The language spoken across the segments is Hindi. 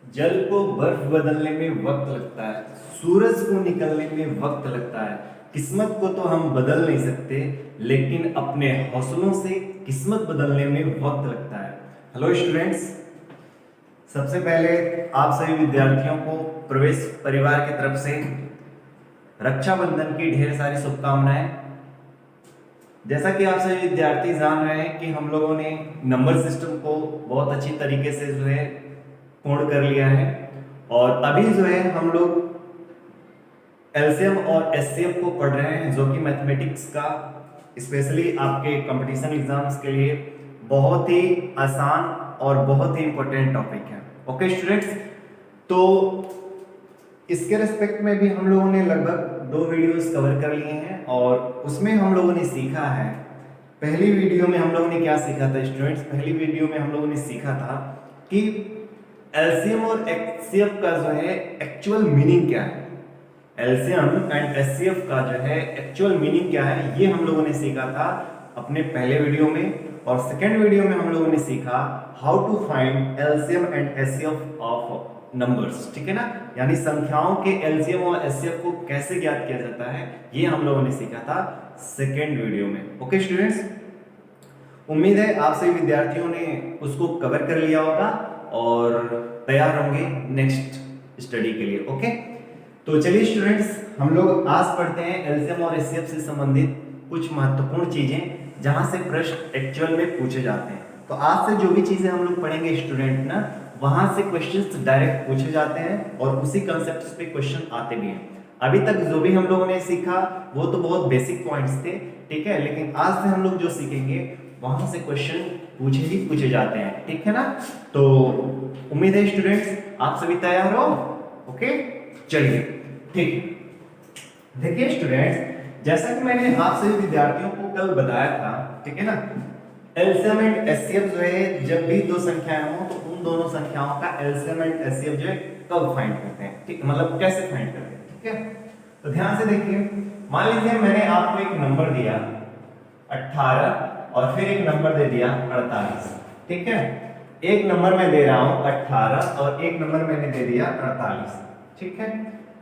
जल को बर्फ बदलने में वक्त लगता है, सूरज को निकलने में वक्त लगता है। किस्मत को तो हम बदल नहीं सकते, लेकिन अपने हौसलों से किस्मत बदलने में वक्त लगता है। हेलो स्टूडेंट्स, सबसे पहले आप सभी विद्यार्थियों को प्रवेश परिवार की तरफ से रक्षाबंधन की ढेर सारी शुभकामनाएं। जैसा कि आप सभी विद्यार्थी जान रहे हैं कि हम लोगों ने नंबर सिस्टम को बहुत अच्छी तरीके से जो है पूर्ण कर लिया है, और अभी जो है हम लोग एलसीएम और एचसीएफ को पढ़ रहे हैं, जो कि मैथमेटिक्स का स्पेशली आपके कंपटीशन एग्जाम्स के लिए बहुत ही आसान और बहुत ही इंपॉर्टेंट टॉपिक है। ओके स्टूडेंट्स, तो इसके रेस्पेक्ट में भी हम लोगों ने लगभग 2 वीडियोस कवर कर लिए हैं, और उसमें हम लोगों ने सीखा है। पहली वीडियो में हम लोगों ने क्या सीखा था स्टूडेंट्स? पहली वीडियो में हम लोगों ने सीखा था कि एलसीएम और एचसीएफ का जो है एक्चुअल मीनिंग क्या है। एलसीएम एंड एचसीएफ का जो है एक्चुअल मीनिंग क्या है, ये हम लोगों ने सीखा था अपने पहले वीडियो में। और सेकेंड वीडियो में हम लोगों ने सीखा how to find LCM and HCF of numbers, ठीक है ना, यानी संख्याओं के एलसीएम और एचसीएफ को कैसे ज्ञात किया जाता है, ये हम लोगों ने सीखा था सेकेंड वीडियो में। ओके स्टूडेंट्स, उम्मीद है आप सभी विद्यार्थियों ने उसको कवर कर लिया होगा और तैयार होंगे नेक्स्ट स्टडी के लिए। ओके, तो चलिए स्टूडेंट्स, हम लोग आज पढ़ते हैं एलसीएम और एचसीएफ से संबंधित कुछ महत्वपूर्ण चीजें जहां से प्रश्न एक्चुअल में पूछे जाते हैं। तो आज से जो भी चीजें हम लोग पढ़ेंगे स्टूडेंट ना, वहां से क्वेश्चंस डायरेक्ट पूछे जाते हैं और उसी कॉन्सेप्ट्स पे क्वेश्चन आते भी हैं। अभी तक जो भी हम लोगों ने सीखा वो तो बहुत बेसिक पॉइंट्स थे, ठीक है, लेकिन आज से हम लोग जो सीखेंगे वहां से क्वेश्चन पूछे जाते हैं, ठीक है ना। तो उम्मीद है स्टूडेंट्स आप सभी तैयार हो। ओके, चलिए ठीक। देखिए स्टूडेंट्स, जैसा कि मैंने आप सभी विद्यार्थियों को कल बताया था, ठीक है ना, एलसीएम एंड एचसीएफ जो है जब भी दो संख्याएं हो तो उन दोनों संख्याओं का एलसीएम एंड एचसीएफ जो है कब फाइंड करते हैं, ठीक, मतलब कैसे फाइंड करते हैं, ठीक है। तो ध्यान से देखिए, मान लीजिए मैंने आपको एक नंबर दिया 18 और फिर एक नंबर दे दिया 48, ठीक है। एक नंबर मैं दे रहा हूं 18 और एक नंबर मैंने दे दिया 48, ठीक है।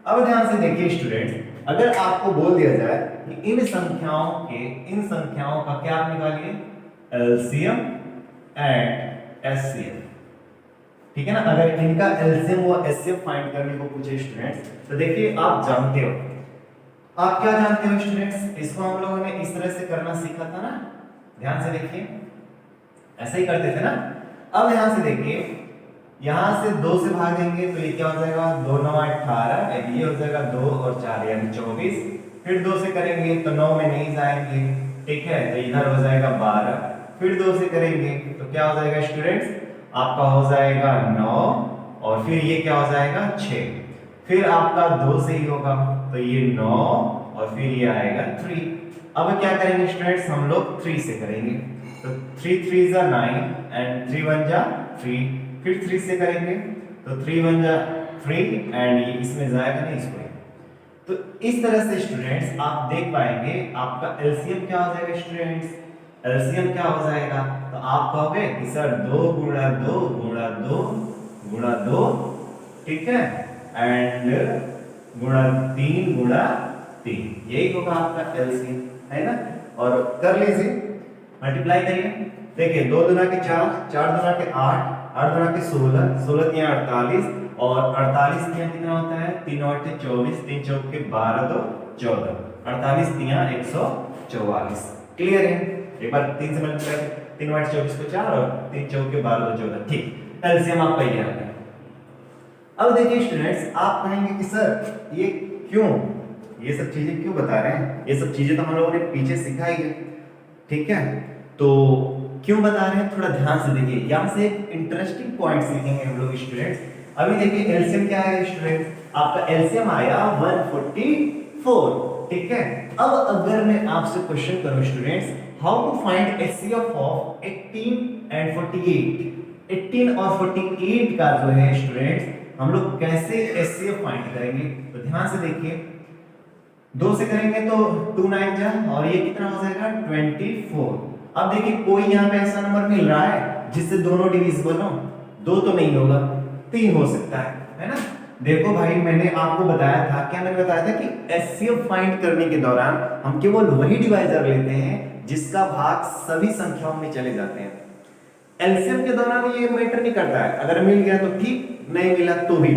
अब ध्यान से देखिए स्टूडेंट्स, अगर आपको बोल दिया जाए कि इन संख्याओं का क्या आप निकालिए, एलसीएम एंड एचसीएफ, ठीक है ना। अगर इनका एलसीएम और एचसीएफ फाइंड करने को पूछे स्टूडेंट्स, तो देखिए आप जानते हो, आप क्या जानते हो स्टूडेंट्स, इसको हम लोगों ने इस तरह से करना सीखा था ना। ध्यान से देखिए, ऐसे ही करते थे ना। अब यहां से देखिए, यहां से 2 से भागेंगे तो ये क्या हो जाएगा, 2 9 18, ये हो जाएगा 2 और 4 यानी 24। फिर 2 से करेंगे तो 9 में नहीं जाएंगे, ठीक है, तो इधर हो जाएगा 12। फिर 2 से करेंगे तो क्या हो जाएगा स्टूडेंट्स, आपका हो जाएगा 9, और फिर ये क्या हो जाएगा 6। फिर आपका 2 से ही होगा तो ये 9 और फिर ये आएगा 3। अब क्या करेंगे स्टूडेंट्स, हम लोग 3 से करेंगे तो 3 3 जा 9 एंड 3 1 जा 3। फिर 3 से करेंगे तो 3 1 जा 3 एंड ये इसमें जाएगा नहीं, इसको। तो इस तरह से स्टूडेंट्स आप देख पाएंगे आपका एलसीएम क्या हो जाएगा स्टूडेंट्स, एलसीएम क्या हो जाएगा, तो आप कहोगे कि सर 2 गुणा 2 गुणा 2 गुणा 2, ठीक है, एंड गुणा 3 गुणा 3, यही होगा आपका एलसीएम, है ना। और कर लीजिए, मल्टीप्लाई करिए, देखिए 2 दूना के 4, 4 दूना के 8, 8 दूना के 16, 16 तिया 48, और 48 तिया कितना होता है, 3 8 24, 3 चौक के 12 2 14, 48 तिया 144। क्लियर है? एक बार 3 से मल्टीप्लाई, 3 8 24 को 4 और 3 चौक के 12 2 14, ठीक, एलसीएम आपका ये आ गया। अब देखिए स्टूडेंट्स, आप कहेंगे कि सर ये क्यों, ये सब चीजें क्यों बता रहे हैं, ये सब चीजें तो हम लोगों ने पीछे सिखाई है, ठीक है, तो क्यों बता रहे हैं, थोड़ा ध्यान से देखिए। यहां से एक इंटरेस्टिंग पॉइंट सीखेंगे हम लोग स्टूडेंट्स। अभी देखिए एलसीएम क्या है स्टूडेंट्स, आपका एलसीएम आया 144, ठीक है। अब अगर मैं आपसे क्वेश्चन करूं students, how to find HCF of 18 and 48, 18 और 48 का जो है स्टूडेंट्स हम लोग कैसे एचसीएफ फाइंड करेंगे, तो ध्यान से देखिए, 2 से करेंगे तो 2 9 जा, और ये कितना हो जाएगा 24। अब देखिए कोई यहाँ पे ऐसा नंबर मिल रहा है जिससे दोनों डिविजिबल हो, 2 तो नहीं होगा, 3 हो सकता है ना। देखो भाई मैंने आपको बताया था, क्या मैंने बताया था कि एचसीएफ फाइंड करने के दौरान हम केवल वही डिवाइजर लेते हैं जिसका भाग सभी संख्याओं में चले जाते हैं। एलसीएम के दौरान ये मैटर नहीं करता है, अगर मिल गया तो ठीक, नहीं मिला तो भी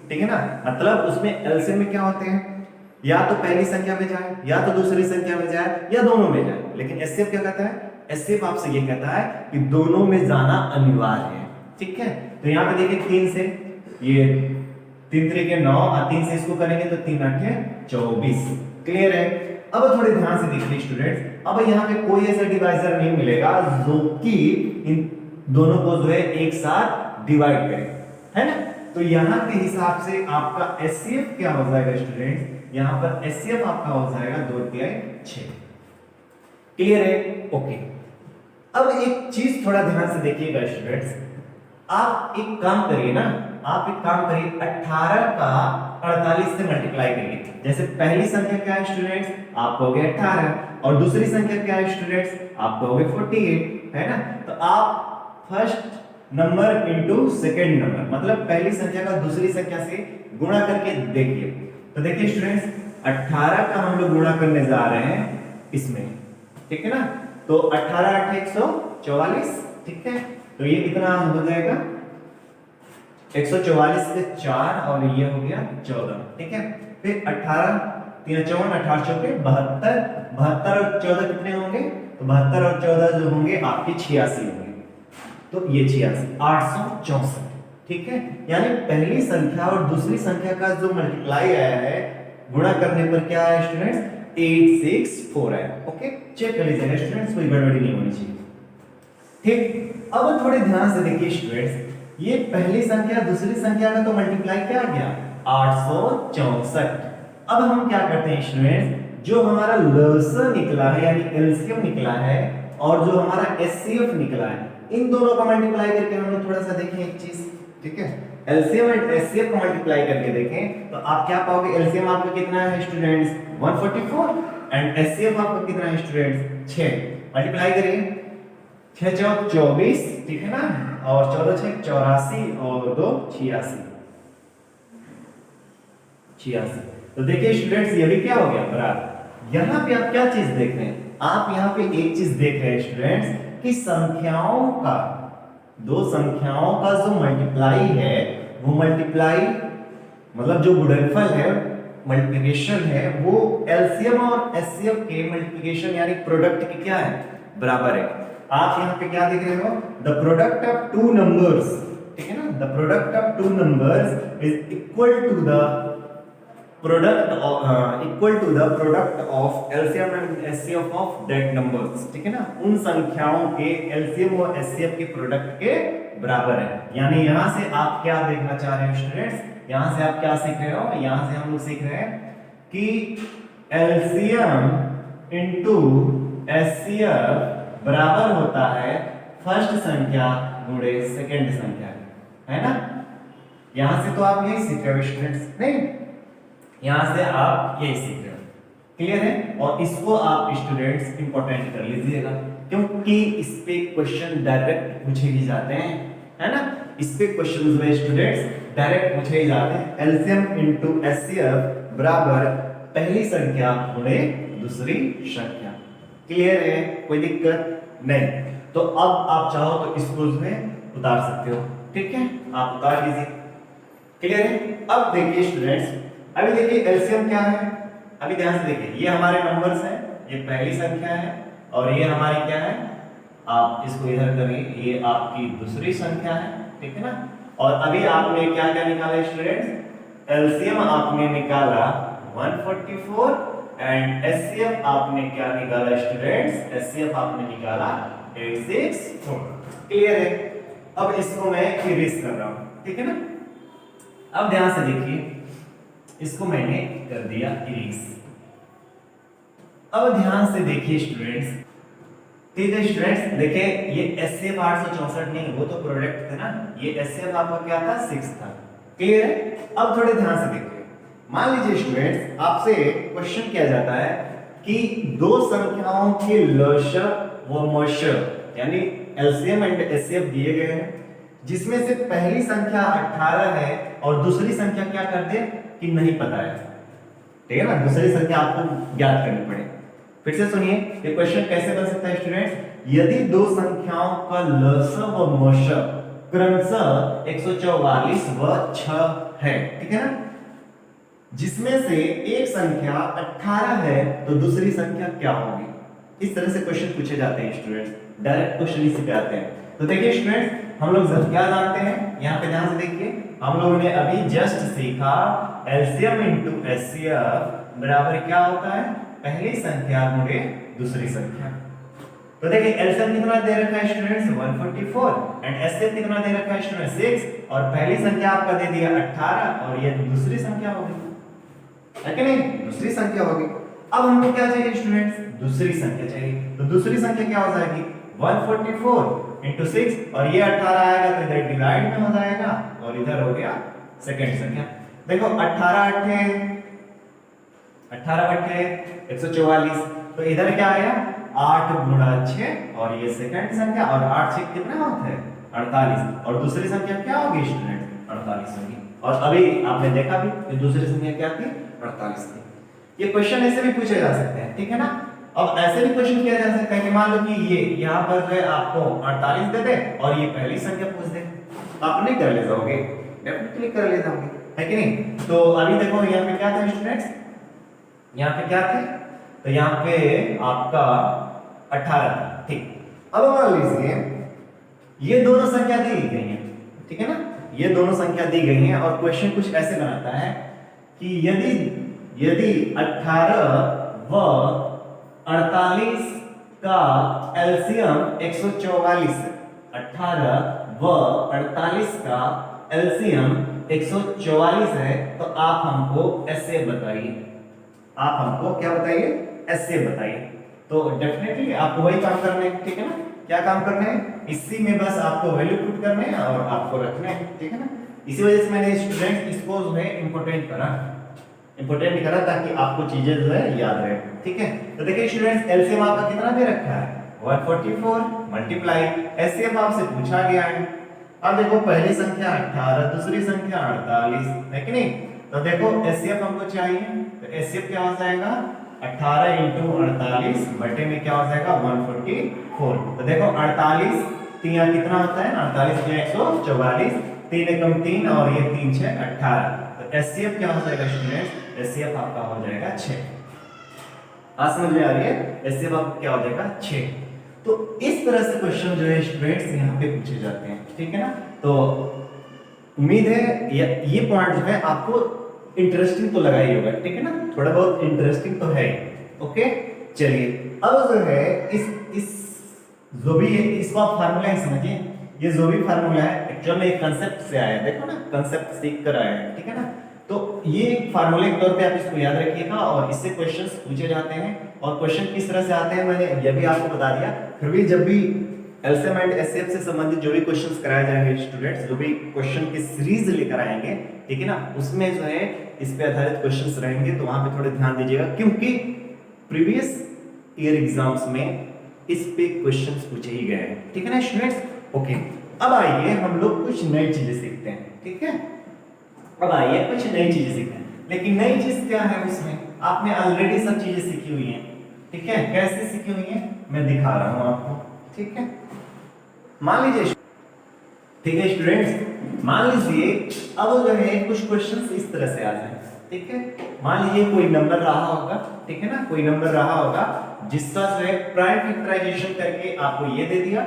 ठीक है ना। मतलब उसमें एलसीएम में क्या होते हैं, या तो पहली संख्या में जाए या तो दूसरी संख्या में जाए या दोनों में जाए। लेकिन एचसीएफ क्या कहता है, एचसीएफ आपसे ये कहता है कि दोनों में जाना अनिवार्य है। ठीक है, तो यहाँ पे देखिए 3 से ये 3 3 9 और 3 से इसको करेंगे तो 3 8 24। क्लियर है। अब थोड़े ध्यान से देखिए स्टूडेंट्स, अब यहाँ पे कोई ऐसा डिवाइजर नहीं मिलेगा जो कि इन दोनों को जो है एक साथ डिवाइड करे, है ना। तो यहाँ के हिसाब से आपका एचसीएफ क्या हो जाएगा स्टूडेंट्स, यहाँ पर एचसीएफ आपका हो जाएगा 2 तिहाई 6। क्लियर है, ओके। अब एक चीज थोड़ा ध्यान से देखिएगा स्टूडेंट्स, आप एक काम करिए ना, आप एक काम करिए 18 का 48 से मल्टीप्लाई करिए। जैसे पहली संख्या क्या है स्टूडेंट्स, आप कहोगे 18 और दूसरी संख्या क्या है स्टूडेंट्स, आप कहोगे 48, है ना। तो आप first number into second number, मतलब पहली संख्या का दूसरी संख्या से गुणा करके देखिए। तो देखिए स्टूडेंट्स 18 का हम लोग गुणा करने जा रहे हैं इसमें, ठीक है ना। तो 18 8 144, ठीक है। तो ये कितना हो जाएगा 144 से 4 और ये हो गया 14, ठीक है। फिर 18 3 54 18 चौके 72, 72 और 14 कितने होंगे, तो 72 और 14 जो होंगे आपके 86 होंगे। तो ये 86 864, ठीक है। यानी पहली संख्या और दूसरी संख्या का जो मल्टीप्लाई आया है गुणा करने पर क्या है स्टूडेंट्स 864 है। ओके, चेक कर लीजिएगा स्टूडेंट्स, कोई गड़बड़ी नहीं होनी चाहिए। ठीक, अब थोड़े ध्यान से देखिए स्टूडेंट्स, ये पहली संख्या दूसरी संख्या का तो मल्टीप्लाई क्या आ गया 864। अब हम क्या करते हैं स्टूडेंट्स, जो हमारा लसअ निकला है यानी एलसीएम निकला है और जो हमारा एचसीएफ निकला है, इन दोनों का मल्टीप्लाई करके हम लोग थोड़ा सा देखें एक चीज, ठीक है। एलसीएम और एचसीएफ को मल्टीप्लाई करके देखें तो आप क्या पाओगे, एलसीएम आपका कितना है स्टूडेंट्स 144 एंड एचसीएफ आपका कितना है स्टूडेंट्स 6। मल्टीप्लाई करिए 6 चौक 24, ठीक है ना, और 14 6 84 और 2 86। तो देखिए स्टूडेंट्स ये भी क्या हो गया बराबर। यहाँ पे आप क्या चीज देख रहे हैं, आप यहाँ पे एक चीज देख रहे हैं स्टूडेंट्स कि संख्याओं का, दो संख्याओं का जो मल्टीप्लाई है वो मल्टीप्लाई मतलब जो गुणनफल है मल्टीप्लिकेशन है वो एलसीएम और एचसीएफ के मल्टीप्लिकेशन यानी प्रोडक्ट के क्या है बराबर है। आप यहाँ पे क्या देख रहे हो, the product of two numbers, ठीक है ना, the product of two numbers is equal to the product of LCM and HCF of that numbers, ठीक है ना। उन संख्याओं के एलसीएम और एचसीएफ के प्रोडक्ट के बराबर है। यानी यहां से आप क्या देखना चाह रहे हो स्टूडेंट्स, यहां से आप क्या सीख रहे हो, यहां से हम लोग सीख रहे हैं कि एलसीएम इनटू एचसीएफ बराबर होता है फर्स्ट संख्या गुणे सेकंड संख्या, है ना। यहां से तो आप यही सीख रहे हो स्टूडेंट्स, नहीं, यहां से आप यही सीख रहे हो। क्लियर है। और इसको आप स्टूडेंट्स इंपॉर्टेंट कर लीजिएगा क्योंकि इस पे क्वेश्चन डायरेक्ट पूछे ही जाते हैं, है ना। इस पे क्वेश्चन जो है स्टूडेंट्स डायरेक्ट पूछे ही जाते हैं। एलसीएम इनटू एचसीएफ बराबर पहली संख्या गुणे दूसरी संख्या। क्लियर है, कोई दिक्कत नहीं। तो अब आप चाहो तो इसको उसमें उतार सकते हो, ठीक है, आप उतार लीजिए। क्लियर है। अब देखिए स्टूडेंट्स, अभी देखिए एलसीएम क्या है, अभी ध्यान से देखिए, ये हमारे नंबर्स हैं, ये पहली संख्या है और ये हमारी क्या है, आप इसको इधर करिए, ये आपकी दूसरी संख्या है, ठीक है ना। और अभी आपने क्या क्या निकाला स्टूडेंट्स, एलसीएम आपने निकाला 144 एंड एचसीएफ आपने क्या निकाला स्टूडेंट्स, एचसीएफ आपने निकाला 864। क्लियर है। अब इसको मैं इरेज कर रहा हूं, ठीक है ना। अब ध्यान से देखिए, इसको मैंने कर दिया इरेज। अब ध्यान से देखिए स्टूडेंट्स, ठीक है स्टूडेंट्स, देखिए ये एचसीएफ 864 नहीं, वो तो प्रोडक्ट थे ना, ये एचसीएफ आपका क्या था 6 था। क्लियर है। अब थोड़े ध्यान से देखिए, मान लीजिए स्टूडेंट्स आपसे क्वेश्चन किया जाता है कि दो संख्याओं के लसअ व मसअ यानी एलसीएम एंड एचसीएफ दिए गए हैं, जिसमें से पहली संख्या 18 है और दूसरी संख्या क्या कर दे कि नहीं पता है, ठीक है ना, दूसरी संख्या आपको ज्ञात करनी पड़े। फिर से सुनिए, ये क्वेश्चन कैसे बन सकता है स्टूडेंट्स, यदि दो संख्याओं का लसअ व मशअ क्रमशः 144 व 6 है, ठीक है ना, जिसमें से एक संख्या 18 है तो दूसरी संख्या क्या होगी। इस तरह से क्वेश्चन पूछे जाते हैं स्टूडेंट्स, डायरेक्ट क्वेश्चन इसी पे आते हैं। तो देखिए स्टूडेंट्स, हम लोग क्या जानते हैं, यहाँ पे ध्यान से देखिए, हम लोगों ने अभी जस्ट सीखा एलसीएम इनटू एचसीएफ बराबर क्या होता है, पहली संख्या गुणे दूसरी संख्या। तो देखिए एलसीएम कितना दे रखा है स्टूडेंट्स 144 एंड एचसीएफ कितना दे रखा है स्टूडेंट्स 6, और पहली संख्या आपका दे दिया 18 और ये दूसरी संख्या होगी, है कि नहीं, दूसरी संख्या होगी। अब हमको क्या चाहिए स्टूडेंट्स, दूसरी संख्या चाहिए। तो दूसरी संख्या क्या हो जाएगी 144 इंटू 6 और ये 18 आएगा तो इधर डिवाइड में हो जाएगा और इधर हो गया सेकंड संख्या। देखो 18 अट्ठे 144, तो इधर क्या आया 8 गुणा 6 और ये सेकंड संख्या, और 8 6 कितना होता है 48, और दूसरी संख्या क्या होगी स्टूडेंट 48 होगी। और अभी आपने देखा भी कि दूसरी संख्या क्या थी 48 थी। ये क्वेश्चन ऐसे भी पूछे जा सकते हैं, ठीक है ना। अब ऐसे भी क्वेश्चन किया जा सकता है कि मान लो कि ये यहाँ पर जो है आपको 48 दे दे और ये पहली संख्या पूछ दे, आप नहीं कर ले जाओगे, डेफिनेटली कर ले जाओगे, है कि नहीं। तो अभी देखो यहाँ पे क्या था स्टूडेंट्स, यहाँ पे क्या थे, तो यहाँ पे आपका 18 था, ठीक। अब मान लीजिए ये दोनों संख्या दी गई है, ठीक है ना, ये दोनों संख्या दी गई हैं और क्वेश्चन कुछ ऐसे बनाता है कि यदि 18 व 48 का एलसीएम 144 है, 18 व 48 का एलसीएम 144 है, तो आप हमको एचसीएफ बताइए, आप हमको क्या बताइए, एचसीएफ बताइए। तो डेफिनेटली आपको वही काम करना है, ठीक है ना, क्या काम करना है, इसी में बस आपको वैल्यू पुट करना है और आपको रखना है, ठीक है ना। इसी वजह से मैंने स्टूडेंट इसको जो है इंपॉर्टेंट करा ताकि आपको चीजें जो है याद रहे, ठीक है। तो देखिए स्टूडेंट्स, एलसीएम आपका कितना दे रखा है 144 मल्टीप्लाई एचसीएफ आपसे पूछा गया है। अब देखो पहली संख्या 18, दूसरी संख्या 48, है कि नहीं। तो देखो एचसीएफ हमको चाहिए, तो एचसीएफ क्या हो जाएगा 18 इंटू 48 बटे में क्या हो जाएगा 144। तो देखो 48 3 कितना होता है 48 या 144, 3 एकम 3 और ये 3 6 18। तो एचसीएफ क्या हो जाएगा स्टूडेंट्स, एचसीएफ आपका हो जाएगा 6। आज समझ में आ रही है, एचसीएफ आपका क्या हो जाएगा 6। तो इस तरह से क्वेश्चन जो है स्टूडेंट्स यहाँ पे पूछे जाते हैं, ठीक है ना। तो उम्मीद है ये पॉइंट जो है आपको इंटरेस्टिंग तो लगा ही होगा, ठीक है ना, थोड़ा बहुत इंटरेस्टिंग तो है। ओके चलिए, अब जो है इस जो भी है इसको आप फार्मूला ही समझिए, ये जो भी फार्मूला है एक्चुअल में एक कांसेप्ट से आया है, देखो ना कांसेप्ट सीख कर आया है, ठीक है ना। तो ये एक फार्मूले के तौर पे आप इसको याद रखिएगा और इससे क्वेश्चंस पूछे जाते हैं। और क्वेश्चन किस तरह से आते हैं मैंने ये भी आपको बता दिया। फिर भी जब भी एलसीएम एंड एचसीएफ से संबंधित जो भी क्वेश्चंस कराए जाएंगे स्टूडेंट्स, जो भी क्वेश्चन की सीरीज लेकर आएंगे, ठीक है ना, उसमें जो है इस पे आधारित क्वेश्चंस रहेंगे, तो वहां पे थोड़े ध्यान दीजिएगा क्योंकि प्रीवियस ईयर एग्जाम्स में इस पे क्वेश्चंस पूछे ही गए हैं, ठीक है ना स्टूडेंट्स। ओके, अब आइए हम लोग कुछ नई चीजें सीखते हैं, ठीक है। अब आइए कुछ नई चीजें सीखते हैं, लेकिन नई चीज क्या है उसमें, आपने ऑलरेडी सब चीजें सीखी हुई हैं, ठीक है। कैसे सीखी हुई हैं मैं दिखा रहा हूं आपको, ठीक है। मान लीजिए, ठीक है स्टूडेंट्स, मान लीजिए अब जो है कुछ क्वेश्चंस इस तरह से आ जाए, ठीक है। मान लीजिए कोई नंबर रहा होगा, ठीक है ना, कोई नंबर रहा होगा जिसका जो है प्राइम फैक्टराइजेशन करके आपको ये दे दिया,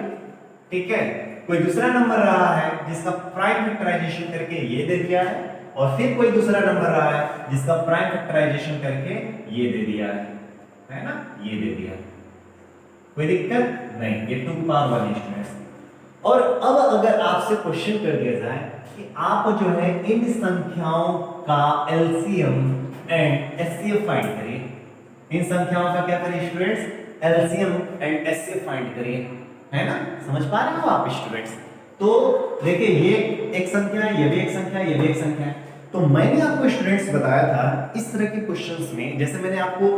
ठीक है। कोई दूसरा नंबर रहा है जिसका प्राइम फैक्टराइजेशन करके ये दे दिया है, और फिर कोई दूसरा नंबर रहा है जिसका प्राइम फैक्टराइजेशन करके ये दे दिया है ना, ये दे दिया। कोई दिक्कत नहीं, ये 2 की पावर 1 स्टूडेंट्स। और अब अगर आपसे क्वेश्चन कर दिया जाए कि आप जो है इन संख्याओं का एलसीएम एंड एचसीएफ फाइंड करिए, इन संख्याओं का क्या करिए students, LCM and HCF find करिए, है ना, समझ पा रहे हो आप स्टूडेंट्स। तो देखिए ये एक संख्या है, ये भी एक संख्या है, ये भी एक संख्या है। तो मैंने आपको स्टूडेंट्स बताया था इस तरह के क्वेश्चंस में, जैसे मैंने आपको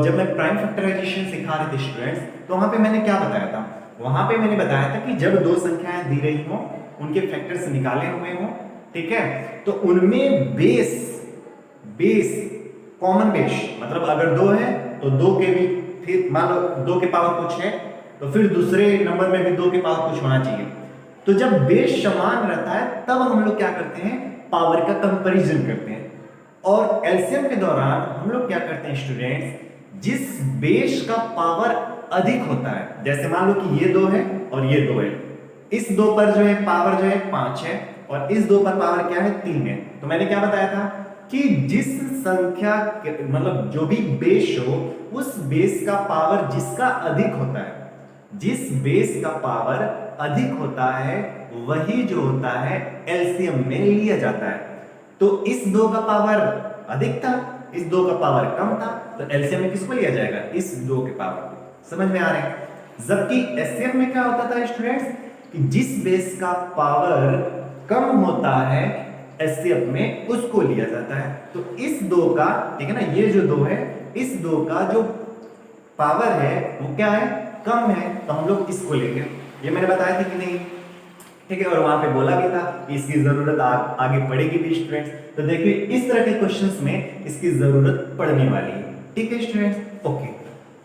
जब मैं प्राइम फैक्टराइजेशन सिखा रहे थे स्टूडेंट्स, तो वहां पे मैंने क्या बताया था, वहां पे मैंने बताया था कि जब दो संख्याएं दी रही हो उनके फैक्टर्स निकाले हुए हों, ठीक है, तो उनमें बेस बेस कॉमन बेस, मतलब अगर 2 है तो 2 के भी, फिर मान लो 2 के पावर कुछ है तो फिर दूसरे नंबर में भी 2 के पावर कुछ होना चाहिए। तो जब बेस समान रहता है तब हम लोग क्या करते हैं, पावर का कंपैरिजन करते हैं। और एलसीएम के दौरान हम लोग क्या करते हैं स्टूडेंट्स, जिस बेस का पावर अधिक होता है, जैसे मान लो कि ये 2 है और ये 2 है, इस 2 पर जो है पावर जो है 5 है और इस 2 पर पावर क्या है 3 है। तो मैंने क्या बताया था कि जिस संख्या मतलब जो भी बेस हो, उस बेस का पावर जिसका अधिक होता है, जिस बेस का पावर अधिक होता है वही जो होता है एलसीएम में लिया जाता है। तो इस 2 का पावर अधिक था, इस 2 का पावर कम था, तो एलसीएम में किसको लिया जाएगा, इस 2 के पावर को। समझ में आ रहे हैं? जबकि एचसीएफ में क्या होता था स्टूडेंट्स, कि जिस बेस का पावर कम होता है एचसीएफ में उसको लिया जाता है। तो इस 2 का, ठीक है ना, ये जो 2 है, इस 2 का जो पावर है वो क्या है, कम है, तो हम लोग इसको लेंगे। ये मैंने बताया था कि नहीं, ठीक है, और वहां पे बोला भी था कि इसकी जरूरत आगे पड़ेगी भी स्टूडेंट्स। तो देखिए इस तरह के क्वेश्चंस में इसकी जरूरत पड़ने वाली है, ठीक है स्टूडेंट्स। ओके,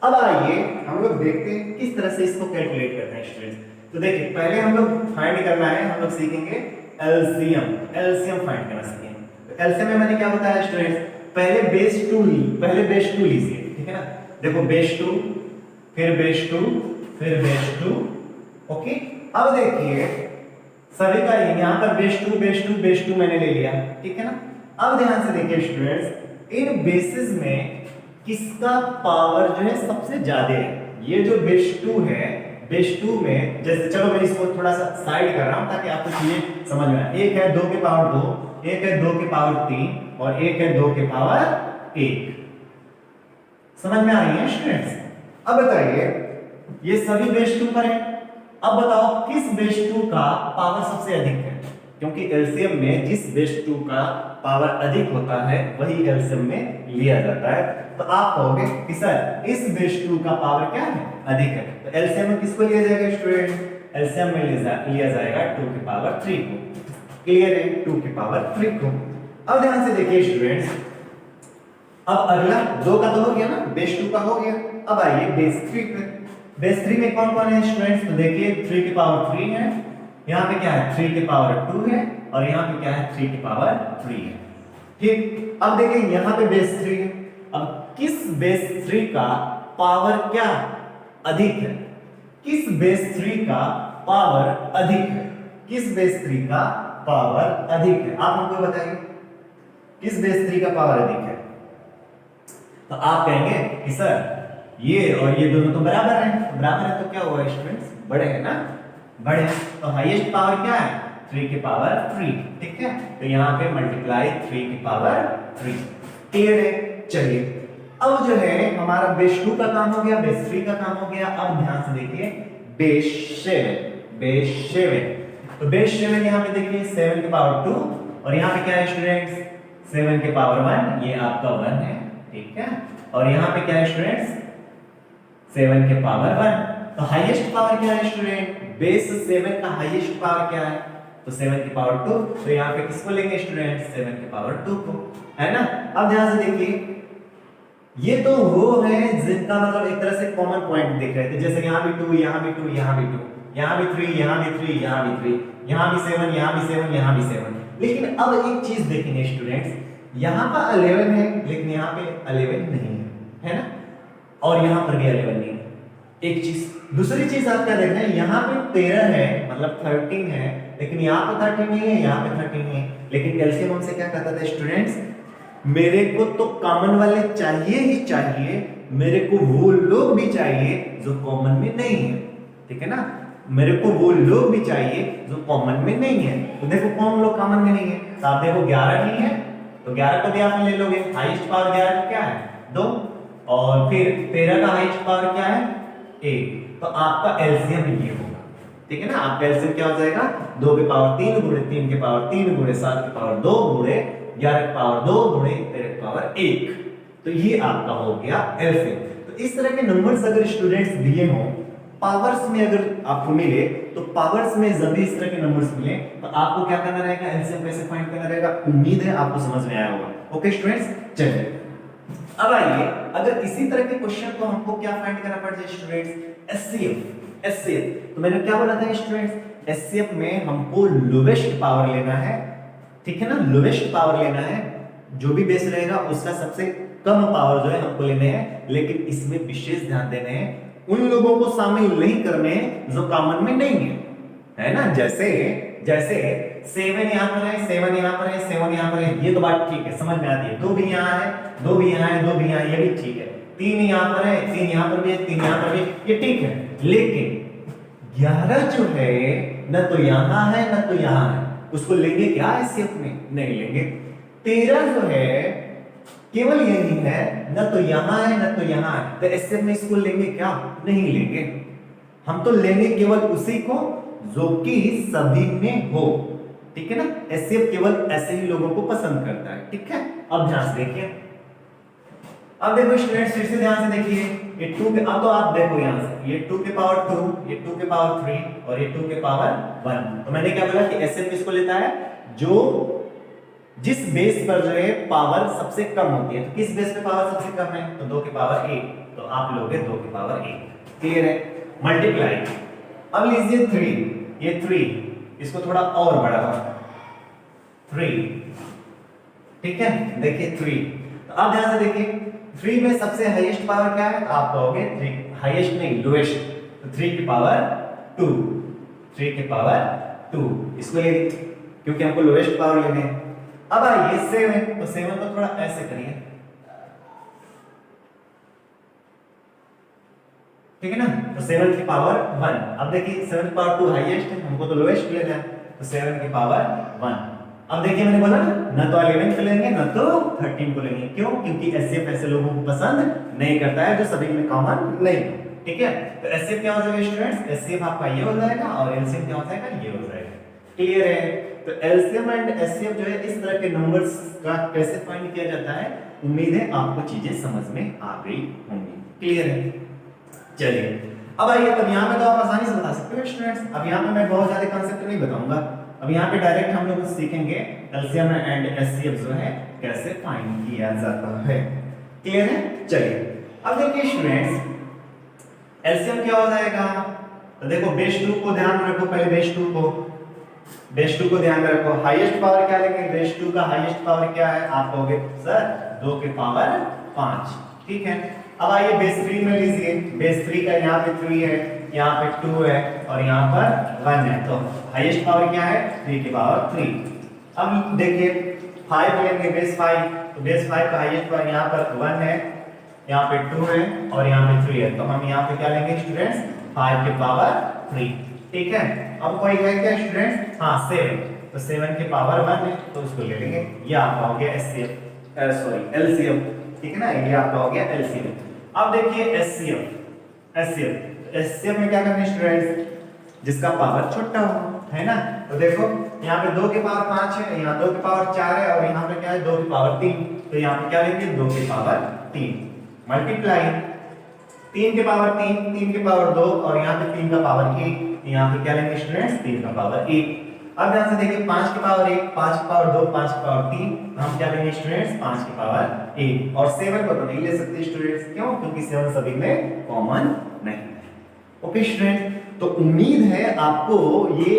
अब आइए हम लोग देखते हैं किस तरह से इसको कैलकुलेट करते हैं स्टूडेंट्स। तो देखिए पहले हम लोग फाइंड करना है, हम लोग सीखेंगे एलसीएम, एलसीएम फाइंड करना सीखेंगे। तो एलसीएम में मैंने क्या बताया स्टूडेंट्स, पहले बेस 2 लीजिए, ठीक है ना, देखो बेस 2, फिर बेस 2, फिर बेस 2, ओके। अब देखिए सभी का यहाँ पर बेस 2 बेस 2 बेस 2 मैंने ले लिया, ठीक है ना। अब ध्यान से देखिए स्टूडेंट्स, इन बेसिस में किसका पावर जो है सबसे ज्यादा है। ये जो बेस 2 है, बेस 2 में जैसे, चलो मैं इसको थोड़ा सा साइड कर रहा हूं ताकि आपको चीजें समझ में आए। एक है 2 के पावर 2, एक है 2 के पावर 3 और एक है 2 के पावर 1। समझ में आ रही है स्टूडेंट्स? अब बताइए ये सभी बेस 2 पर है। अब बताओ किस बेस 2 का पावर सबसे अधिक है, क्योंकि एलसीएम में जिस बेस 2 का पावर अधिक होता है वही एलसीएम में लिया जाता है। तो आप कहोगे कि सर इस बेस 2 का पावर क्या है, अधिक है, तो एलसीएम में किसको लिया जाएगा स्टूडेंट, एलसीएम में लिया जाएगा 2 की पावर 3 को। क्लियर है, 2 की पावर 3 को। अब ध्यान से देखिए स्टूडेंट्स, अब अगला 2 का तो हो गया ना, बेस 2 का हो गया। अब आइए बेस 3 पे। बेस 3 में कौन कौन है स्टूडेंट्स, तो देखिए 3 की पावर 3 है, यहाँ पे क्या है 3 की पावर 2 है और यहाँ पे क्या है 3 की पावर 3 है, ठीक। अब देखिए यहाँ पे बेस 3 है, अब किस बेस 3 का पावर क्या अधिक है, किस बेस 3 का पावर अधिक है, किस बेस 3 का पावर अधिक है, आप हमको बताइए किस बेस 3 का पावर अधिक है। तो आप कहेंगे कि सर ये और ये दोनों तो बराबर हैं, बराबर है तो क्या हुआ स्टूडेंट्स, बड़े हैं ना, बड़े हैं, तो हाईएस्ट पावर क्या है 3 की पावर 3, ठीक है, तो यहाँ पे मल्टीप्लाई 3 की पावर 3। क्लियर है? चलिए अब जो है हमारा बेस 2 का काम हो गया, बेस 3 का काम हो गया। अब ध्यान से देखिए बेस 7, बेस 7, तो बेस 7 यहाँ पे देखिए 7 की पावर 2 और यहाँ पे क्या है स्टूडेंट्स 7 के पावर 1, ये आपका 1 है, ठीक है, और यहाँ पे क्या है स्टूडेंट्स 7 के पावर 1। तो हाईएस्ट पावर क्या है स्टूडेंट, बेस 7 का हाईएस्ट पावर क्या है, तो 7 की पावर 2, तो यहाँ पे किसको लेंगे स्टूडेंट 7 की पावर 2 को, है ना। अब ध्यान से देखिए ये तो वो है जिनका मतलब एक तरह से कॉमन पॉइंट दिख रहे थे, जैसे यहाँ भी 2, यहाँ भी 2, यहाँ भी 2, यहाँ भी 3, यहाँ भी 3, यहाँ भी 3, यहाँ भी 7, यहाँ भी 7, यहाँ भी 7। लेकिन अब एक चीज देखेंगे स्टूडेंट्स, यहाँ पर 11 है लेकिन यहाँ पे 11 नहीं है ना, और यहाँ पर भी 11 नहीं है। एक चीज, दूसरी चीज आप क्या देखना है, यहाँ पे 13 है मतलब 13 है, लेकिन यहाँ पे 13 नहीं है, यहाँ पे 13 नहीं है। लेकिन एलसीएम हमसे क्या कहता था स्टूडेंट्स, मेरे को तो कॉमन वाले चाहिए ही चाहिए, मेरे को वो लोग भी चाहिए जो कॉमन में नहीं है, ठीक है ना, मेरे को वो लोग भी चाहिए जो कॉमन में नहीं है। तो देखो कौन लोग कॉमन में नहीं है, तो आप देखो 11 नहीं है तो 11 को भी आप ले लोगे, हाईएस्ट पावर 11 का क्या है 2, और फिर 13 का हाईएस्ट पावर क्या है 1, तो आपका एलसीएम ये होगा, ठीक है ना। आपका एलसीएम क्या हो जाएगा 2 के पावर 3 गुणे 3 के पावर 3 गुणे 7 के पावर 2 गुणे 11 के पावर 2 गुणे 13 के पावर 1, तो ये आपका हो गया एलसीएम। तो इस तरह के नंबर्स अगर स्टूडेंट्स दिए हों पावर्स में अगर आपको मिले तो पावर्स में जब भी इस तरह के नंबर्स मिले तो आपको क्या करना रहेगा, एलसीएम कैसे फाइंड करना रहेगा। उम्मीद है आपको समझ में आया होगा। ओके स्टूडेंट्स, चलिए अब आइए, अगर इसी तरह के क्वेश्चन को हमको क्या फाइंड करना पड़ जाए स्टूडेंट्स, एचसीएफ। तो मैंने क्या बोला था स्टूडेंट्स, एचसीएफ में हमको लोवेस्ट पावर लेना है, ठीक है ना, लोवेस्ट पावर लेना है, जो भी बेस रहेगा उसका सबसे कम पावर जो है हमको लेने हैं। लेकिन इसमें विशेष ध्यान देने हैं, उन लोगों को शामिल नहीं करने जो कॉमन में नहीं है ना। जैसे जैसे 7 यहाँ पर है, 7 यहाँ पर है, 7 यहाँ पर है, ये तो बात ठीक है, समझ में आती है। 2 भी यहाँ है, 2 भी यहाँ है, 2 भी यहाँ, ये भी ठीक है। 3 यहाँ पर है, 3 यहाँ पर भी है, 3 यहाँ पर भी, ये ठीक है। लेकिन 11 जो है न तो यहाँ है न तो यहाँ है, उसको लेंगे क्या एचसीएफ में? नहीं लेंगे। 13 जो है केवल यही है, न तो यहाँ है न तो यहाँ है, तो एचसीएफ में इसको लेंगे क्या? नहीं लेंगे। हम तो लेंगे केवल उसी को जो कि सभी में हो, ठीक है ना। एचसीएफ केवल ऐसे ही लोगों को पसंद करता है, ठीक है। अब ध्यान से देखिए, अब देखो स्टूडेंट्स, फिर से ध्यान से देखिए, ये 2 के, अब तो आप देखो यहां से, ये 2 के पावर 2, ये 2 के पावर 3 और ये 2 के पावर 1। तो मैंने क्या बोला कि एचसीएफ किसको लेता है? जो जिस बेस पर जो है पावर सबसे कम होती है। तो किस बेस पे पावर सबसे कम है? तो 2 के पावर 1, तो आप लोगे 2 के पावर 1। क्लियर है? मल्टीप्लाई। अब लीजिए 3, ये 3, इसको थोड़ा और बढ़ाओ, 3, ठीक है। देखिए 3, तो अब ध्यान से देखिए, 3 में सबसे हाईएस्ट पावर क्या है? तो आप कहोगे 3, हाईएस्ट नहीं लोएस्ट, तो 3 की पावर 2, 3 की पावर 2, इसको ले लीजिए क्योंकि हमको लोएस्ट पावर लेने हैं। अब आइए 7, तो 7 को थोड़ा ऐसे करिए, ठीक है ना। तो 7 की पावर 1, अब देखिए 7 की पावर 2 हाईएस्ट है, हमको तो लोएस्ट लेना है, तो 7 की पावर 1। अब देखिए मैंने बोला ना तो 11 को लेंगे ना तो 13 को लेंगे। क्यों? क्योंकि एचसीएफ ऐसे लोगों को पसंद नहीं करता है जो सभी में कॉमन नहीं, ठीक है। तो एचसीएफ क्या हो जाएगा स्टूडेंट्स? एचसीएफ आपका ये हो जाएगा और एलसीएम क्या हो जाएगा? ये हो जाएगा। क्लियर है? तो एलसीएम एंड एचसीएफ जो है इस तरह के नंबर्स का कैसे फाइंड किया जाता है, उम्मीद है आपको चीजें समझ में आ गई होंगी। क्लियर है? चलिए अब आइए, तब यहाँ पे तो आप आसानी से बता सकते हो स्टूडेंट्स। अब यहाँ पे मैं बहुत ज्यादा कांसेप्ट नहीं बताऊंगा, अब यहाँ पे डायरेक्ट हम लोग सीखेंगे एलसीएम एंड एचसीएफ जो है कैसे फाइंड किया जाता है। क्लियर है? चलिए अब देखिए स्टूडेंट्स, एलसीएम क्या हो जाएगा? तो देखो बेस 2 को ध्यान में रखो, पहले बेस 2 को ध्यान में रखो। हाईएस्ट पावर क्या लेंगे? बेस 2 का हाईएस्ट पावर क्या है? आप कहोगे सर 2 के पावर 5, ठीक है। अब आइए बेस 3 में लीजिए, बेस 3 का यहाँ पे 3 है, यहाँ पे 2 है और यहाँ पर 1 है, तो हाईएस्ट पावर क्या है? 3 की पावर 3। अब देखिए 5 लेंगे, बेस 5, तो बेस 5 का हाईएस्ट पावर यहाँ पर 1 है, यहाँ पे 2 है और यहाँ पे 3 है, तो हम यहाँ पे क्या लेंगे स्टूडेंट्स? 5 की पावर 3, ठीक है। अब कोई है क्या स्टूडेंट्स? हाँ 7, तो 7 की पावर 1 है, तो उसको ले लेंगे। ये आपका हो गया एचसीएफ, सॉरी एलसीएम, ठीक है ना, ये आपका हो गया एलसीएम। अब देखिए एचसीएफ में क्या करना है स्टूडेंट्स? जिसका पावर छोटा हो, है ना। तो देखो यहाँ पे 2 की पावर 5 है, यहाँ 2 की पावर 4 है और यहाँ पे क्या है? 2 की पावर 3, तो यहाँ पे क्या लेंगे? 2 की पावर 3 मल्टीप्लाई 3 के पावर 3, 3 के पावर 2 और यहाँ पे 3 का पावर 1, यहाँ पे क्या लेंगे स्टूडेंट्स? 3 का पावर 1। अब ध्यान से देखिए 5 की पावर 1, 5 की पावर 2, 5 की पावर 3, हम क्या लेंगे स्टूडेंट्स? 5 की पावर 1। और 7 को तो नहीं ले सकते स्टूडेंट्स, क्यों? क्योंकि 7 सभी में कॉमन नहीं है। ओके स्टूडेंट्स, तो उम्मीद है आपको ये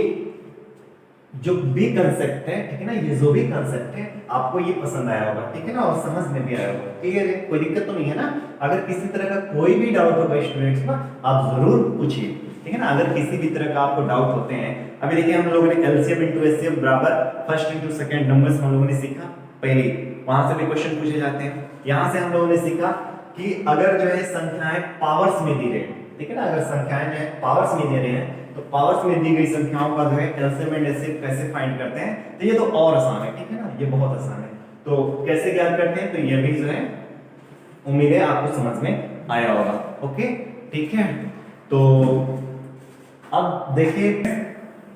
जो भी कंसेप्ट है, ठीक है ना, ये जो भी कंसेप्ट है आपको ये पसंद आया होगा, ठीक है ना, और समझ में भी आया होगा। क्लियर है? कोई दिक्कत तो नहीं है ना? अगर किसी तरह का कोई भी डाउट होगा स्टूडेंट्स का, आप जरूर पूछिए, ठीक है ना। अगर किसी भी तरह का आपको डाउट होते हैं, अभी देखिए हम लोगों ने एलसीएम इनटू एचसीएफ बराबर फर्स्ट इनटू सेकंड नंबर्स हम लोगों ने सीखा पहले, वहां से भी क्वेश्चन पूछे जाते हैं। यहां से हम लोगों ने सीखा कि अगर जो है संख्याएं पावर्स में दी रहे, ठीक है ना, अगर संख्याएं जो है पावर्स में दे रहे हैं तो पावर्स में दी गई संख्याओं का जो है एलसीएम एंड एचसीएफ कैसे फाइंड करते हैं, तो ये तो और आसान है, ठीक है ना, ये बहुत आसान है। तो कैसे ज्ञात करते हैं, तो ये भी जो है उम्मीद है आपको समझ में आया होगा। ओके ठीक है, तो अब देखिए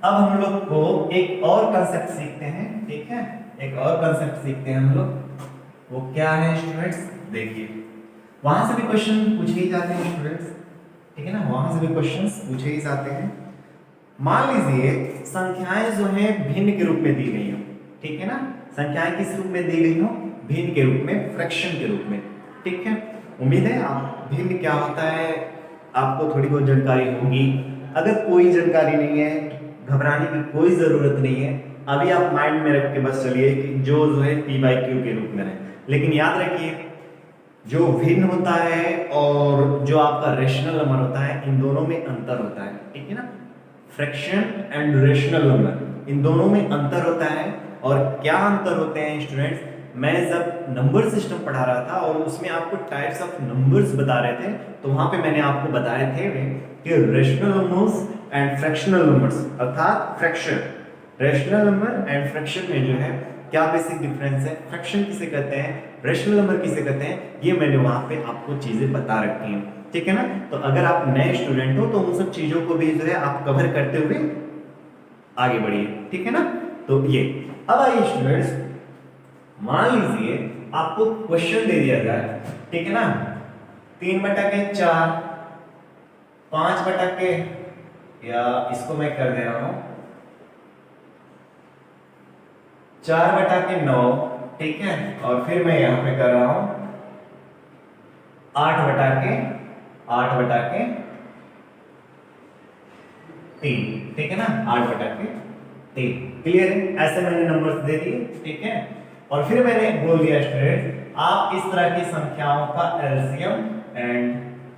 अब हम लोग को एक और कंसेप्ट सीखते हैं, ठीक है, एक और कंसेप्ट सीखते हैं हम लोग। वो क्या है स्टूडेंट्स? देखिए वहां से भी क्वेश्चन पूछे ही जाते हैं स्टूडेंट्स, ठीक है ना, वहां से भी क्वेश्चंस पूछे ही जाते हैं। मान लीजिए संख्याएं जो है भिन्न के रूप में दी गई हो, ठीक है ना, संख्याएं किस रूप में दी गई हो, भिन्न के रूप में, फ्रैक्शन के रूप में, ठीक है। उम्मीद है आप भिन्न क्या होता है आपको थोड़ी बहुत जानकारी होगी। अगर कोई जानकारी नहीं है घबराने की कोई जरूरत नहीं है, अभी आप माइंड में रख के बस चलिए कि जो है p/q के रूप में है। लेकिन याद रखिए जो भिन्न होता है और जो आपका रेशनल नंबर होता है इन दोनों में अंतर होता है, ठीक है ना, fraction and rational number in दोनों में अंतर होता है। और क्या अंतर होते हैं स्टूडेंट्स, मैं जब नंबर सिस्टम पढ़ा रहा था और उसमें आपको टाइप्स ऑफ नंबर्स बता रहे थे तो वहां पे मैंने आपको बताए थे कि rational numbers and fractional numbers, अर्थात fraction, rational number and fraction में जो है क्या बेसिक डिफरेंस है, फ्रैक्शन किसे कहते हैं, रेशनल नंबर किसे कहते हैं, ये मैंने वहां पे आपको चीजें बता रखी हैं, ठीक है ना। तो अगर आप नए स्टूडेंट हो तो उन सब चीजों को भी जो है आप कवर करते हुए आगे बढ़िए, ठीक है ना। तो ये अब आइए स्टूडेंट्स, मान लीजिए आपको क्वेश्चन दे दिया जाए, ठीक है ना, 3/4, 5/, या इसको मैं कर दे रहा हूं 4/9, ठीक है, और फिर मैं यहां पे कर रहा हूं 8/3, ठीक है ना, 8/3। क्लियर है, ऐसे मैंने नंबर्स दे दिए, ठीक है। और फिर मैंने बोल दिया स्टूडेंट आप इस तरह की संख्याओं का एलसीएम एंड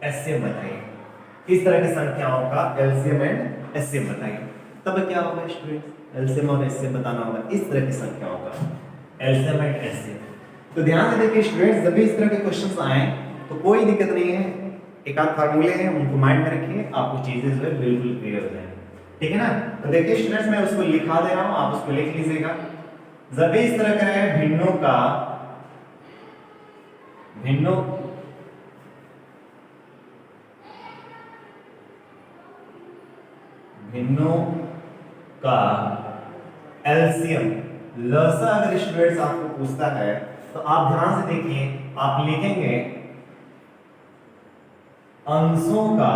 एचसीएम बताइए, इस तरह की संख्याओं का एलसीएम एंड एचसीएम बताइए। तब क्या होगा स्टूडेंट, एलसीएम और एचसीएम बताना होगा इस तरह की संख्याओं का एलसीएम एंड एचसीएम। तो ध्यान से देखिए स्टूडेंट्स, जब भी इस तरह के क्वेश्चंस आए तो कोई दिक्कत नहीं है, एक आध फार्मूले हैं उनको माइंड में रखिए, आपको चीजें जो है बिल्कुल क्लियर हो जाएंगी, ठीक है ना। तो देखिए स्टूडेंट्स मैं उसको लिखा दे रहा हूं, आप उसको लिख लीजिएगा। जब भी इस तरह का है भिन्नों का एलसीएम लसा अगर स्टूडेंट्स आपको पूछता है तो आप ध्यान से देखिए, आप लिखेंगे अंशों का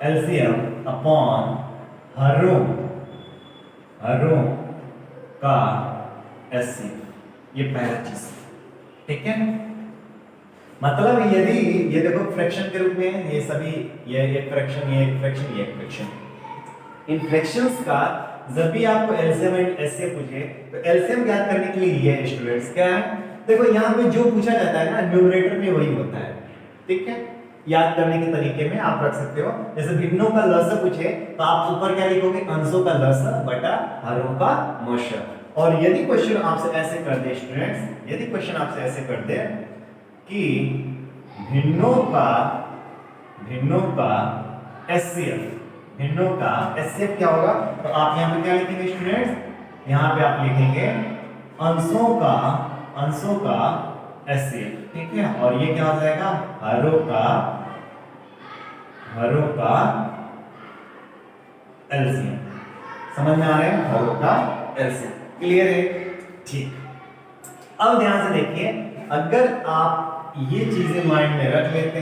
एलसीएम अपॉन हरों का एचसीएम, ये पहला चीज, ठीक है। मतलब यदि ये देखो फ्रैक्शन के रूप में ये सभी, ये एक फ्रैक्शन, ये एक फ्रैक्शन, ये एक फ्रैक्शन, इन फ्रैक्शंस का जब भी आपको एलसीएम एंड एचसीएम पूछे तो एलसीएम ज्ञात करने के लिए ये स्टूडेंट्स क्या है, देखो यहाँ पे जो पूछा जाता है ना न्यूमरेटर में वही होता है, ठीक है। याद करने के तरीके में आप रख सकते हो, जैसे भिन्नों का लस पूछे तो आप ऊपर क्या लिखोगे, अंशों का लस बटा हरों का मश। और यदि क्वेश्चन आपसे ऐसे कर दे स्टूडेंट्स, यदि क्वेश्चन आपसे ऐसे कर दे कि भिन्नों का एचसीएफ, भिन्नों का एचसीएफ क्या होगा, तो आप यहाँ पे क्या लिखेंगे स्टूडेंट्स, यहाँ पे आप लिखेंगे अंशों का एचसीएफ, ठीक है। और ये क्या हो जाएगा, हरों का एलसीएम। समझ में आ रहा है, हरों का एलसीएम, क्लियर है, ठीक। अब ध्यान से देखिए, अगर आप ये चीजें माइंड में रख लेते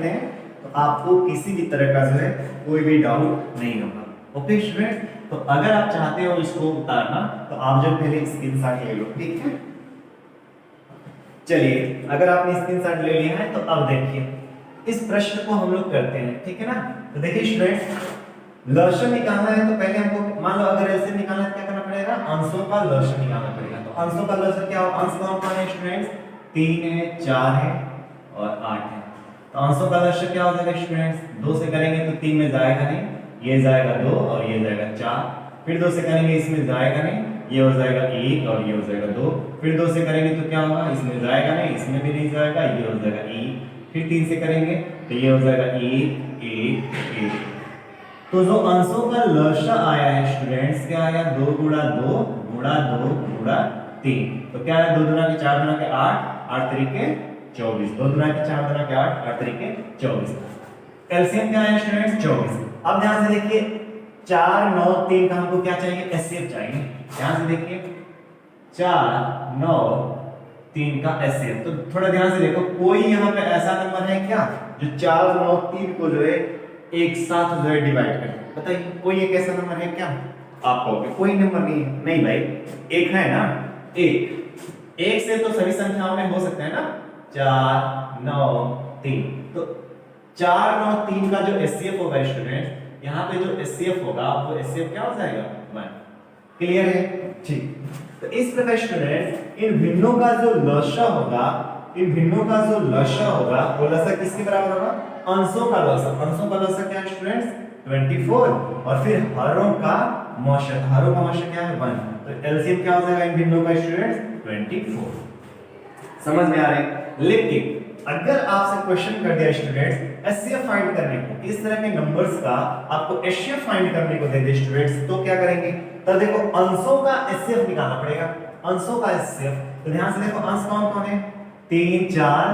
हैं, तो आपको किसी भी तरह का जो है कोई भी डाउट नहीं होगा, ओके स्टूडेंट। तो अगर आप चाहते हो इसको उतारना तो आप जो पहले स्क्रीनशॉट ले लो, ठीक है। चलिए अगर आपने स्क्रीनशॉट ले लिया है तो अब देखिए इस प्रश्न को हम लोग करते हैं, ठीक है ना। तो देखिए स्टूडेंट लसन निकालना है तो पहले हमको, मान लो अगर ऐसे निकालना है क्या करना पड़ेगा, अंशों का लसन निकालना पड़ेगा। तो अंशों का लसन क्या हो, अंश कौन है स्टूडेंट्स, 3 है, 4 है और 8 है। तो अंशों का लसन क्या हो जाएगा स्टूडेंट्स, 2 से करेंगे तो 3 में जाएगा नहीं, ये जाएगा 2 और ये जाएगा 4, फिर 2 से करेंगे इसमें जाएगा नहीं, ये हो जाएगा 1 और ये हो जाएगा 2, फिर 2 से करेंगे तो क्या होगा, इसमें जाएगा नहीं, इसमें भी नहीं जाएगा, ये हो जाएगा 1, फिर 3 से करेंगे तो ये हो जाएगा 1 1 1। तो जो अंशों का लसा आया है स्टूडेंट्स क्या आया, 2 गुणा 2 गुणा 2 गुणा 3। तो क्या है, 2 दूना के 4 दूना के 8, 8 तरीके 24, 2 दूना के 4 दूना के 8, 8 तरीके 24। एलसीएम क्या है स्टूडेंट्स, 24। अब ध्यान से देखिए 4 9 3 का हमको क्या चाहिए, एचसीएफ चाहिए। ध्यान से देखिए 4 9 3 का एचसीएफ। तो थोड़ा ध्यान से देखो, कोई यहाँ पे ऐसा नंबर है क्या जो 4 9 3 को जो है एक साथ जो है डिवाइड करे? बताइए, कोई एक ऐसा नंबर है क्या? आप कहोगे कोई नंबर नहीं है। नहीं भाई, एक है ना, एक से तो सभी संख्याओं में हो सकता है ना, 4 9 3। तो 4 9 3 का जो एचसीएफ होगा स्टूडेंट, यहाँ पे जो एचसीएफ होगा वो एचसीएफ क्या हो जाएगा? 1। क्लियर है? ठीक। तो इस प्रकार स्टूडेंट इन भिन्नों का जो लसा होगा, इन भिन्नों का जो लसा होगा वो लसा किसके बराबर होगा? अंशों का लसा। अंशों का लसा क्या है स्टूडेंट्स? 24। और फिर हरों का मौशा, हरों का मौशा क्या है? 1। तो एलसीएम क्या हो जाएगा इन भिन्नों का स्टूडेंट्स? 24। समझ में आ रहा है? लेकिन अगर आपसे क्वेश्चन कर दिया स्टूडेंट्स एचसीएफ फाइंड करने को, इस तरह के नंबर्स का आपको एचसीएफ फाइंड करने को दे दे स्टूडेंट्स, तो क्या करेंगे? तो देखो अंशों का एचसीएफ निकालना पड़ेगा। अंशों का एचसीएफ, तो ध्यान से देखो अंश कौन कौन है? 3 4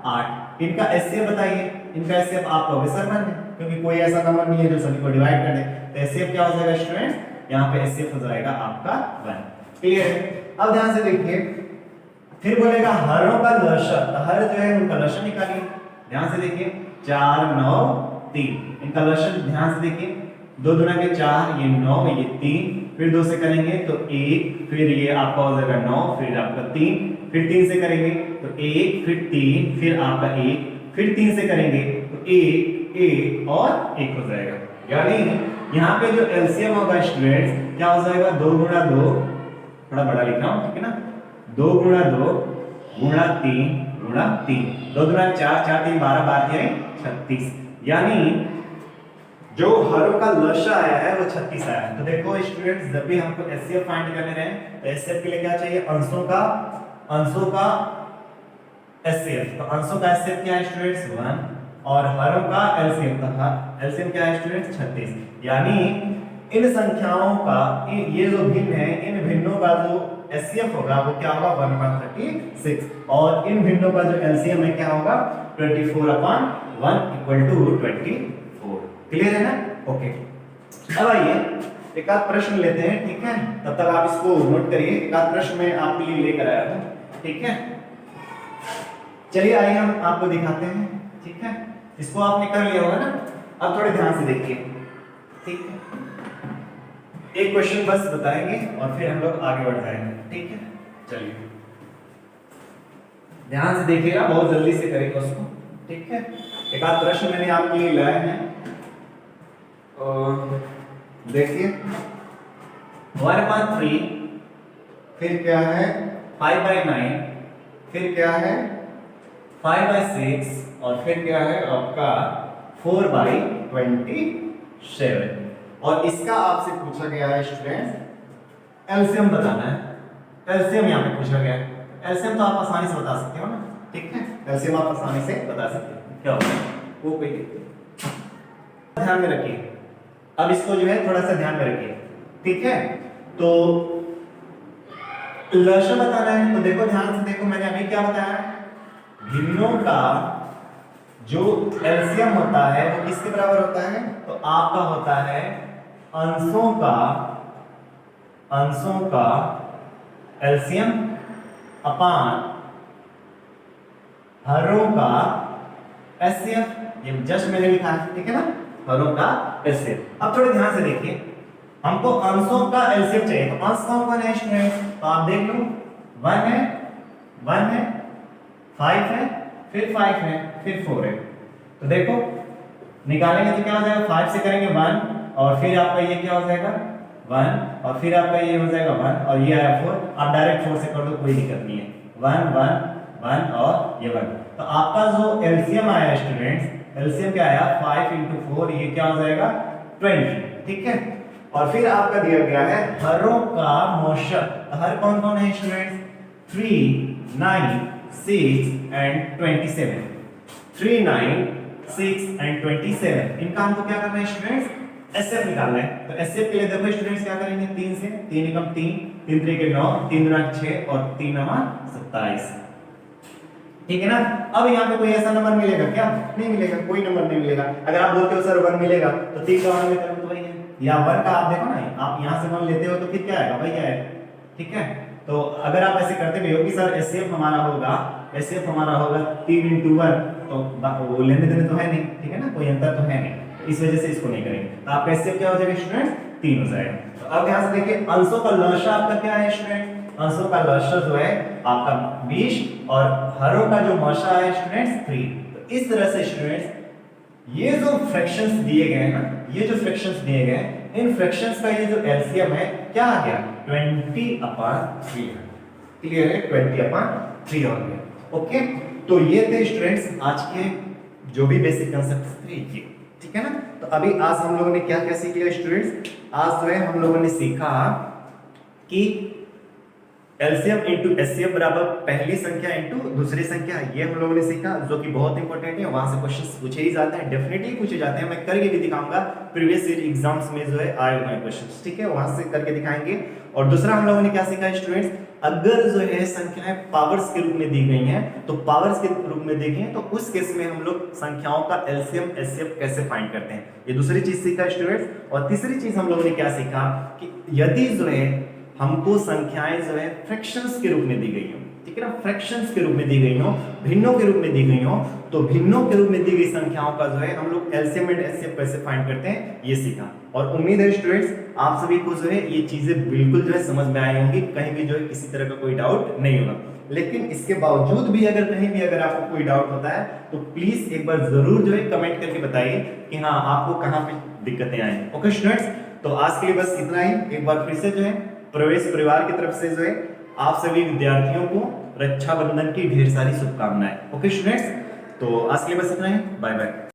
8। इनका एचसीएफ बताइए। इनका एचसीएफ आप कहोगे सर 1 है, क्योंकि कोई ऐसा नंबर नहीं है जो सभी को डिवाइड कर दे। तो एचसीएफ क्या हो जाएगा स्टूडेंट्स? यहाँ पे एचसीएफ हो जाएगा आपका 1। क्लियर है? अब ध्यान से देखिए, फिर बोलेगा हरों का लसा। हर जो है उनका लसा निकालिए। ध्यान से देखिए, 4 9 3। इनका लसा ध्यान से देखिए, 2 दूना के 4, ये 9, ये 3, फिर 2 से करेंगे तो 1, फिर ये आपका हो जाएगा 9, फिर आपका 3, फिर 3 से करेंगे तो 1, फिर 3, फिर आपका 1, फिर 3 से करेंगे तो 1 1 और 1 हो जाएगा। यानी यहाँ पे जो एलसीएम होगा स्टूडेंट्स क्या हो जाएगा? 2 गुणा 2, थोड़ा बड़ा लिख रहा हूँ, ठीक है ना, 2 गुणा 2 गुणा 3 गुणा 3, 2 गुणा 4, 4 3 12, 12 36। यानी जो हरों का लसा आया है वो 36 आया है। तो देखो स्टूडेंट्स, जब भी हमको एचसीएफ फाइंड करने रहे तो एचसीएफ के लिए क्या चाहिए? अंशों का एचसीएफ। तो अंशों का एचसीएफ क्या है स्टूडेंट्स? 1। और हरों का एलसीएम, तो एलसीएम क्या है स्टूडेंट्स? 36। यानी इन संख्याओं का ये जो भिन्न है, इन भिन्नों का जो एचसीएफ होगा वो क्या होगा? 1/36। और इन भिन्नों का जो एलसीएम है क्या होगा? 24/1 इक्वल टू 24। क्लियर है ना? ओके। अब आइए एक आध प्रश्न लेते हैं, ठीक है? तब तक आप इसको नोट करिए। एक आध प्रश्न मैं आपके लिए लेकर आया हूं, ठीक है? चलिए आइए हम आपको दिखाते हैं, ठीक है? इसको आपने कर लिया होगा ना? अब थोड़े ध्यान से देखिए, ठीक है? एक क्वेश्चन बस बताएंगे और फिर हम लोग आगे बढ़ जाएंगे, ठीक है? चलिए ध्यान से देखिएगा, बहुत जल्दी से करेंगे उसको, ठीक है? एक आध प्रश्न मैंने आपके लिए लाए हैं। देखिए 1/3, फिर क्या है 5/9, फिर क्या है 5/6 और फिर क्या है आपका 4/27। और इसका आपसे पूछा गया है स्टूडेंट्स एलसीएम बताना है। एलसीएम यहाँ पे पूछा गया है। एलसीएम तो आप आसानी से बता सकते हो ना, ठीक है? एलसीएम आप आसानी से बता सकते हो क्या होगा वो, कोई ध्यान में रखिए। अब इसको जो है थोड़ा सा ध्यान में रखिए, ठीक है? तो लसा बताना है, तो देखो ध्यान से देखो, मैंने अभी क्या बताया? भिन्नों का जो एलसीएम होता है वो किसके बराबर होता है? तो आपका होता है अंशों का एलसीएम अपान हरों का एचसीएफ। ये जस्ट मैंने लिखा है, ठीक है ना? हरों का एलसीएम। अब थोड़े ध्यान से देखिए, हमको अंशों का एलसीएम चाहिए। तो अंश कौन है स्टूडेंट्स? तो आप देख लो, 1 है, 5 है, फिर 5 है, फिर 4 है। तो देखो निकालेंगे तो क्या हो जाएगा? 5 से करेंगे 1 और फिर आपका ये क्या हो जाएगा? 1 और फिर आपका ये हो जाएगा 1 और ये आया 4। आप डायरेक्ट 4 से कर दो, कोई दिक्कत नहीं है। 1 1 1 और ये 1। तो आपका जो एलसीएम आया स्टूडेंट्स, एलसीएम क्या आया? 5 × 4, ये क्या हो जाएगा? 20, ठीक है? और फिर आपका दिया गया है हरों का मौशक। हर कौन कौन है स्टूडेंट्स? 3 9 6 and 27। 3 9 6 and 27। इनका हमको क्या करना है स्टूडेंट्स? एचसीएफ निकालना है। तो एचसीएफ के लिए देखो स्टूडेंट्स क्या करेंगे? 3 से 3 × 3, 3 3 के 9, 3 × 6 और 3 9 27, ठीक है ना? अब यहाँ पे कोई ऐसा नंबर मिलेगा क्या? नहीं मिलेगा, कोई नंबर नहीं मिलेगा। अगर आप बोलते हो सर 1 मिलेगा तो 3 का 1 में करो तो वही है, या 1 का आप देखो ना, आप यहाँ से 1 लेते हो तो फिर क्या आएगा? वही आएगा, ठीक है? तो अगर आप ऐसे करते भी हो कि सर एचसीएफ हमारा होगा 3 into 1, तो वो लेने देने तो है नहीं, ठीक है ना, कोई अंतर तो है नहीं, इस वजह से इसको नहीं करेंगे। तो आपका एचसीएफ क्या हो जाएगा स्टूडेंट 3 हो जाएगा। तो अब यहां से देखिए अंशों का लसाअ आपका क्या है स्टूडेंट, अंशों का लसाअ जो है आपका 20 और हरों का जो मसा है स्टूडेंट्स 3। तो इस तरह से स्टूडेंट्स ये जो फ्रैक्शंस दिए गए हैं ना, ये जो फ्रैक्शंस दिए गए हैं, इन फ्रैक्शंस का ये जो एलसीएम है क्या आ गया 20/3। क्लियर है, 20/3 हो गया। ओके, तो ये थे स्टूडेंट्स आज के जो भी बेसिक कांसेप्ट्स थे ये, ठीक है ना। तो अभी आज हम लोगों ने क्या क्या सीख लिया स्टूडेंट्स, आज जो है हम लोगों ने सीखा कि एलसीएम इंटू एचसीएफ बराबर पहली संख्या इंटू दूसरी संख्या, ये हम लोगों ने सीखा, जो कि बहुत इंपॉर्टेंट है, वहां से क्वेश्चंस पूछे ही जाते हैं, डेफिनेटली पूछे जाते हैं, मैं करके भी दिखाऊंगा, प्रीवियस ईयर एग्जाम्स में जो है आए हुए क्वेश्चंस, ठीक है, वहां से करके दिखाएंगे। और दूसरा हम लोगों ने क्या सीखा स्टूडेंट्स, अगर जो है संख्याएं पावर्स के रूप में दी गई हैं, तो पावर्स के रूप में दी गई हैं, तो उस केस में हम लोग संख्याओं का एलसीएम एचसीएफ कैसे फाइंड करते हैं, ये दूसरी चीज सीखा स्टूडेंट्स। और तीसरी चीज हम लोगों ने क्या सीखा कि यदि जो है हमको संख्याएं जो है फ्रैक्शंस के रूप में दी गई हो, ठीक है ना, फ्रैक्शंस के रूप में दी गई हो, भिन्नों के रूप में दी गई हो, तो भिन्नों के रूप में दी गई संख्याओं का जो है हम लोग एलसीएम एंड एचसीएफ कैसे फाइंड करते हैं, ये सीखा। और उम्मीद है स्टूडेंट्स आप सभी को जो है ये चीजें बिल्कुल जो है समझ में आई होंगी, कहीं भी जो है किसी तरह का कोई डाउट नहीं होगा। लेकिन इसके बावजूद भी अगर कहीं भी अगर आपको कोई डाउट होता है तो प्लीज एक बार जरूर जो है कमेंट करके बताइए कि हाँ आपको कहाँ पे दिक्कतें आई। ओके स्टूडेंट्स, तो आज के लिए बस इतना ही। एक बार फिर से जो है प्रवेश परिवार की तरफ से जो है आप सभी विद्यार्थियों को रक्षाबंधन की ढेर सारी शुभकामनाएं। ओके स्टूडेंट्स, तो आज के लिए बस इतना ही, बाय बाय।